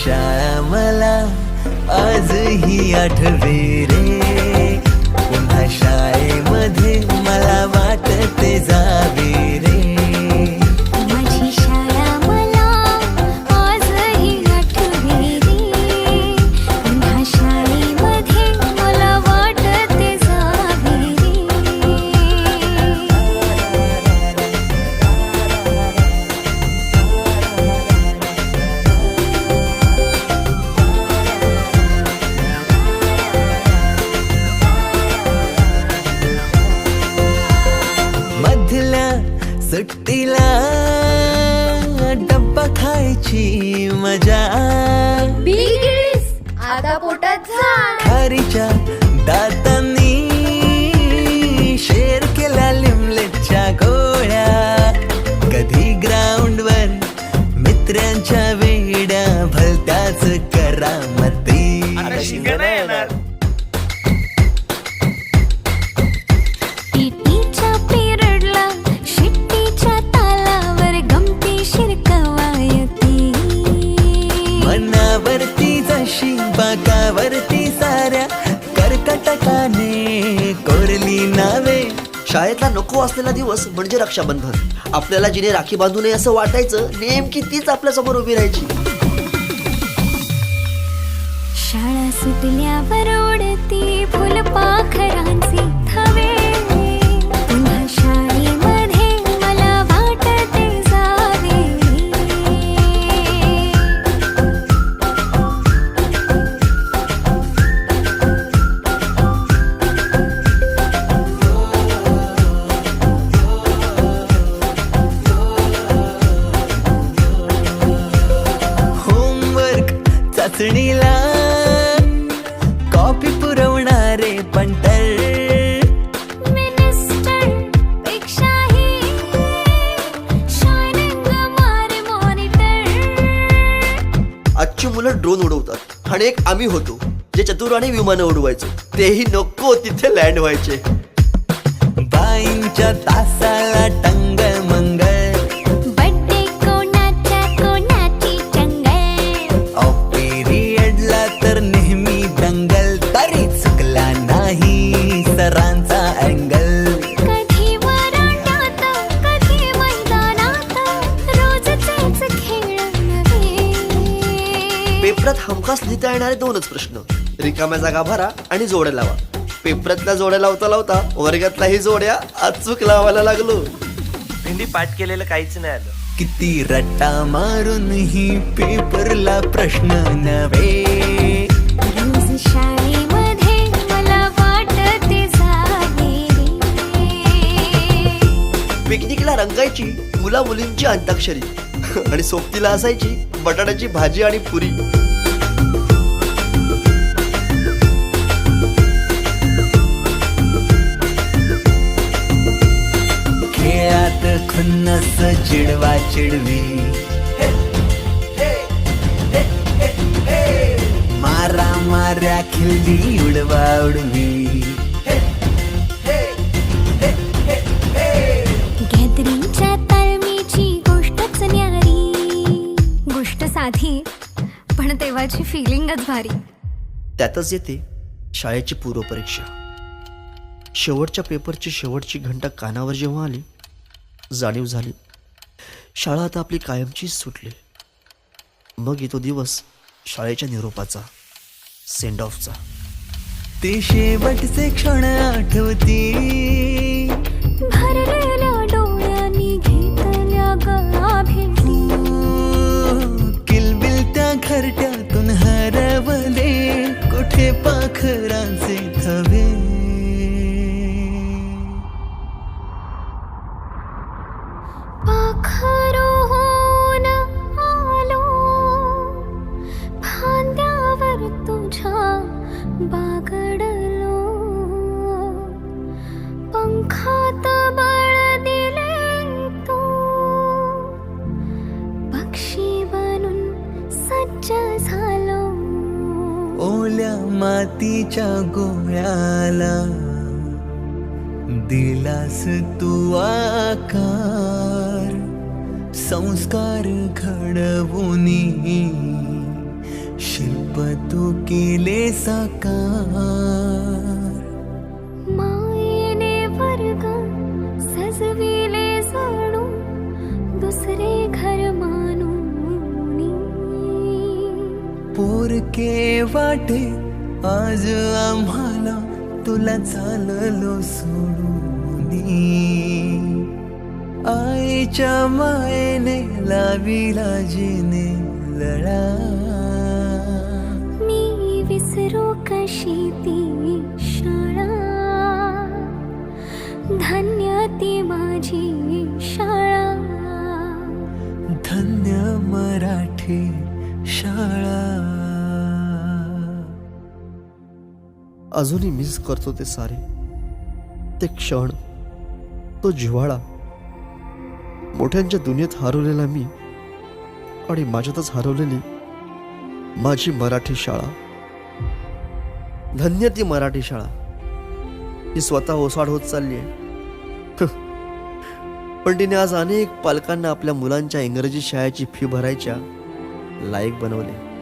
शाळा मला आजही आठवे रे, पुन्हा शाळेमध्ये मला वाटते जावे रे. माझी शाळा मला आजही आठवे रे, पुन्हा शाळेमध्ये मला वाटते जावे रे. मधल्या सुट्टीला डब्बा खायची मजा, बिगिस आता पोटात झाड. खारीच्या दातांनी शेर केला लिमलेटच्या गोळ्या, कधी ग्राउंडवर मित्रांच्या वेड्या भलत्याच करामती. पीटीच्या पिरियडला शिट्टीच्या तालावर गमतीशीर कवायती. मनावरती जशी बाकावरती साऱ्या कर्कटकाने कोरली नावे. शाळेतला नको असलेला दिवस म्हणजे रक्षाबंधन. आपल्याला जिने राखी बांधू नये असं वाटायचं, नेमकी तीच आपल्या समोर उभी राहायची. शाळा सुटल्यावर ओढती फुलपाखरांचे थवे, पुन्हा शाळेमध्ये मला वाटते जावे होमवर्क चाचणीला कॉपी पुरवणारे पंटर, मिनिस्टर पेक्षाही शायनिंग मारे मॉनिटर. आजची मुलं ड्रोन उडवतात आणि एक आम्ही होतो जे चतुराने विमानं उडवायचो, तेही नको तिथे लँड व्हायचे. बाईंच्या तासाला टंगळ मंगळ, बड्डे कोणाच्या कोणाची चंगळ. ऑफ पिरियडला तर नेहमी दंगल, तरी चुकला नाही सरांचा अँगल. कधी वरांड्यात कधी मैदानात रोजचेच खेळ नव्हे. पेपरात हमखास लिहिता येणारे दोनच प्रश्न, रिकाम्या जागा भरा आणि जोड्या लावा. पेपरातल्या जोड्या लावता लावता वर्गातल्याही जोड्या अचूक लावायला लागलो. भेंडी पाठ केलेलं काहीच नाही आलं. किती रट्टा मारूनही पेपरला प्रश्न नव्हे. रोज शाळेमध्ये मला वाटते जावे रे. पिकनिकला रंगायची मुला मुलींची अंताक्षरी आणि सोबतीला असायची बटाट्याची भाजी आणि पुरी. खेळात खुन्नस चिडवा चिडवी, मारा माऱ्या खिल्ली उडवा उडवी. गॅदरिंगच्या तालमीची गोष्टच न्यारी. गोष्ट साधी पण तेव्हाची फिलिंगच भारी. त्यातच येते शाळेची पूर्वपरीक्षा. शेवटच्या पेपरची शेवटची घंटा कानावर जेव्हा आली, जाणीव झाली शाळा आता आपली कायमचीच सुटली. मग येतो दिवस शाळेच्या निरोपाचा, सेंड ऑफचा. ते शेवटचे क्षण आठवती, भरलेल्या डोळ्यांनी घेतल्या गळा भेटी. किलबिल त्या घरट्यातून हरवले कुठे पाखरांचे थवे. पाखरोहून आलो फांद्यावर तुझ्या बागडलो. पंखात बळ दिले तू, पक्षी बनून सज्ज झालो. ओल्या मातीच्या गोळ्याला दिलास तू आकार, संस्कार घडवूनी स्वप्न तू केले साकार. मायेने वर्ग सजविले जणू दुसरे घर मानूनी. पोरके वाटे आज आम्हाला तुला चाललो सोडूनी. आईच्या मायेने लाविला जिने लळा. मी विसरू कशी ती शाळा. धन्य ती माझी शाळा. धन्य मराठी शाळा. अजूनही मिस करतो ते सारे, ते क्षण, तो जिव्हाळा. मोठ्यांच्या दुनियेत हरवलेला मी आणि माझ्यातच हरवलेली माझी मराठी शाळा. धन्य ती मराठी शाळा. ती स्वतः ओसाड होत चालली आहे. पण तिने आज अनेक पालकांना आपल्या मुलांच्या इंग्रजी शाळेची फी भरायच्या लायक बनवले.